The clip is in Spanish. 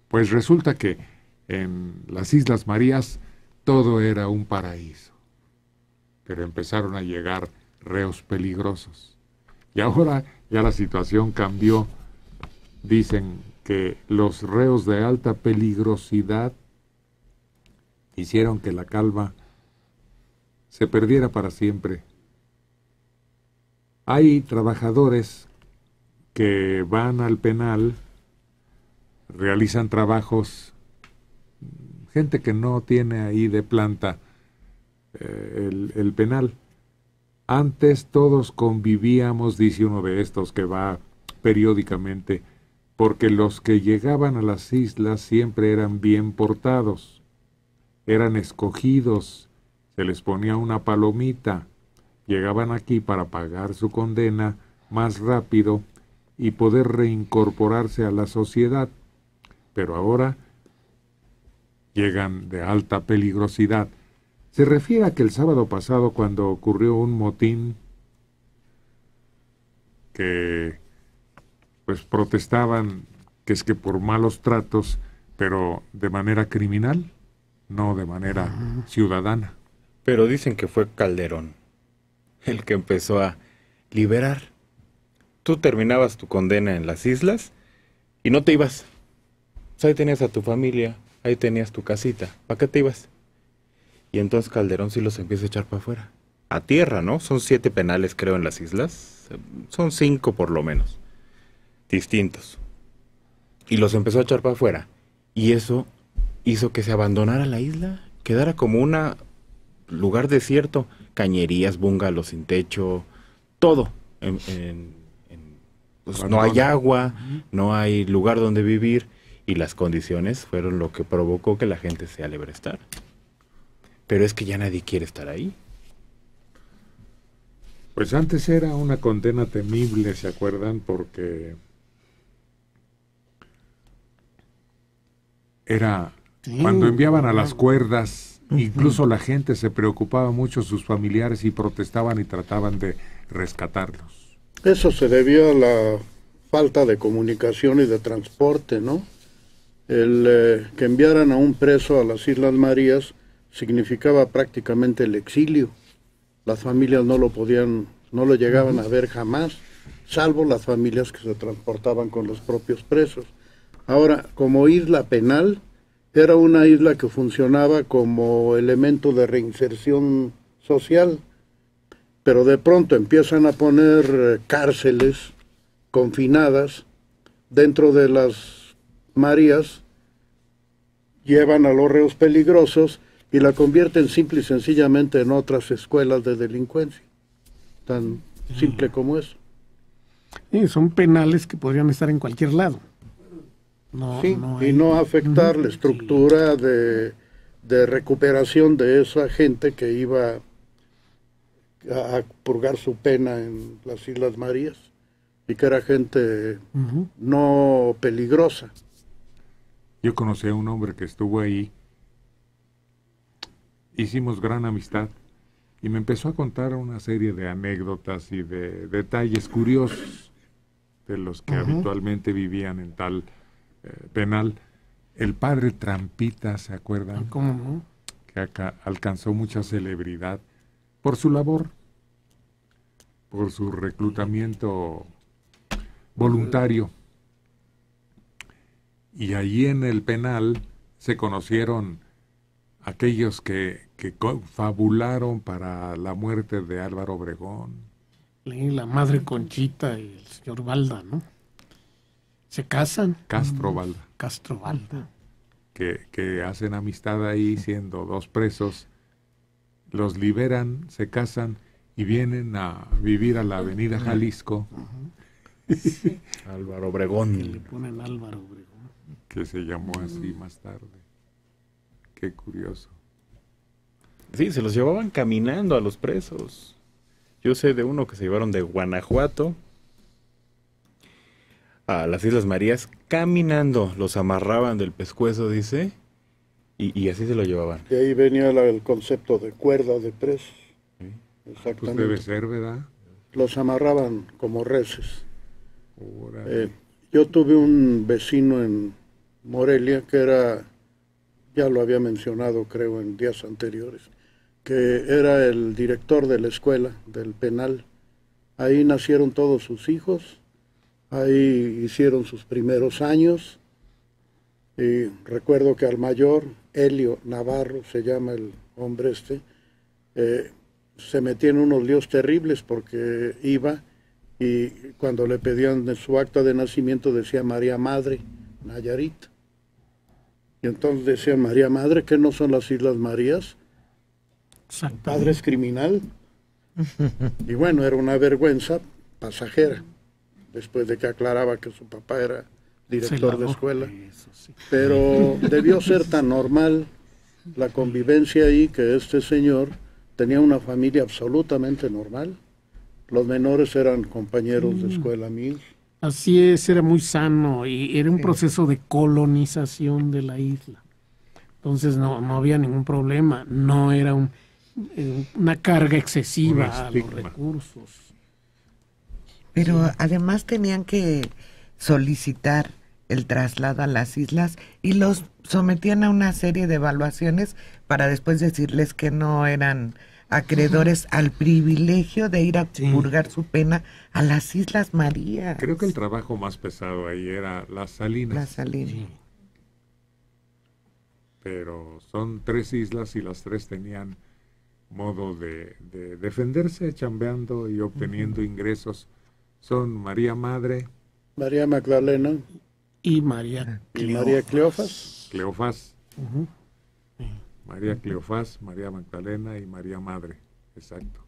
Pues resulta que en las Islas Marías todo era un paraíso, pero empezaron a llegar reos peligrosos. Y ahora ya la situación cambió. Dicen que los reos de alta peligrosidad hicieron que la calma se perdiera para siempre. Hay trabajadores que van al penal, realizan trabajos, gente que no tiene ahí de planta el penal. Antes todos convivíamos, dice uno de estos que va periódicamente, porque los que llegaban a las islas siempre eran bien portados, eran escogidos, se les ponía una palomita, llegaban aquí para pagar su condena más rápido y poder reincorporarse a la sociedad. Pero ahora llegan de alta peligrosidad. Se refiere a que el sábado pasado, cuando ocurrió un motín, que pues protestaban que es que por malos tratos, pero de manera criminal, no de manera ciudadana. Pero dicen que fue Calderón el que empezó a liberar. Tú terminabas tu condena en las islas y no te ibas. Pues ahí tenías a tu familia, ahí tenías tu casita. ¿Para qué te ibas? Y entonces Calderón sí los empieza a echar para afuera. A tierra, ¿no? Son 7 penales, creo, en las islas. Son 5 por lo menos. Distintos. Y los empezó a echar para afuera. Y eso hizo que se abandonara la isla. Quedara como un lugar desierto. Cañerías, bungalows sin techo. Todo. Pues no hay agua, no hay lugar donde vivir. Y las condiciones fueron lo que provocó que la gente se alebrestar. Pero es que ya nadie quiere estar ahí. Pues antes era una condena temible, ¿se acuerdan? Porque era cuando enviaban a las cuerdas, incluso la gente se preocupaba mucho, sus familiares, y protestaban y trataban de rescatarlos. Eso se debió a la falta de comunicación y de transporte, ¿no? El que enviaran a un preso a las Islas Marías significaba prácticamente el exilio. Las familias no lo llegaban a ver jamás, salvo las familias que se transportaban con los propios presos. Ahora, como isla penal, era una isla que funcionaba como elemento de reinserción social, pero de pronto empiezan a poner cárceles confinadas dentro de las Marías, llevan a los reos peligrosos y la convierten simple y sencillamente en otras escuelas de delincuencia. Tan simple como eso. Son penales que podrían estar en cualquier lado. Y no afectar la estructura de recuperación de esa gente que iba a purgar su pena en las Islas Marías y que era gente no peligrosa. Yo conocí a un hombre que estuvo ahí, hicimos gran amistad y me empezó a contar una serie de anécdotas y de detalles curiosos de los que habitualmente vivían en tal penal. El padre Trampita, ¿se acuerdan? ¿Cómo no? Que acá alcanzó mucha celebridad por su labor, por su reclutamiento voluntario. Y allí en el penal se conocieron aquellos que fabularon para la muerte de Álvaro Obregón. La madre Conchita y el señor Balda, ¿no? Se casan. Castro Balda. Castro Balda. Que hacen amistad ahí siendo 2 presos, los liberan, se casan y vienen a vivir a la avenida Jalisco. Sí. Álvaro Obregón. Que le ponen Álvaro Obregón. Que se llamó así más tarde. Qué curioso. Sí, se los llevaban caminando a los presos. Yo sé de uno que se llevaron de Guanajuato a las Islas Marías caminando. Los amarraban del pescuezo, dice, y así se lo llevaban. De ahí venía el concepto de cuerda de presos. ¿Sí? Exactamente. Pues debe ser, ¿verdad? Los amarraban como reses. Yo tuve un vecino en Morelia, que era, ya lo había mencionado creo en días anteriores, que era el director de la escuela, del penal. Ahí nacieron todos sus hijos, ahí hicieron sus primeros años, y recuerdo que al mayor, Helio Navarro, se llama el hombre se metía en unos líos terribles porque iba y cuando le pedían su acta de nacimiento decía María Madre, Nayarit. Y entonces decían María Madre, ¿qué no son las Islas Marías? Padre es criminal. Y bueno, era una vergüenza pasajera, después de que aclaraba que su papá era director de escuela. Sí. Pero debió ser tan normal la convivencia ahí que este señor tenía una familia absolutamente normal. Los menores eran compañeros de escuela míos. Así es, era muy sano y era un proceso de colonización de la isla. Entonces no había ningún problema, no era una carga excesiva a los recursos. Pero además tenían que solicitar el traslado a las islas y los sometían a una serie de evaluaciones para después decirles que no eran acreedores al privilegio de ir a purgar su pena a las Islas Marías. Creo que el trabajo más pesado ahí era las Salinas. Las Salinas. Sí. Pero son 3 islas y las 3 tenían modo de defenderse, chambeando y obteniendo ingresos. Son María Madre, María Magdalena y María Cleofás. Cleofás. María Cleofás, María Magdalena y María Madre. Exacto.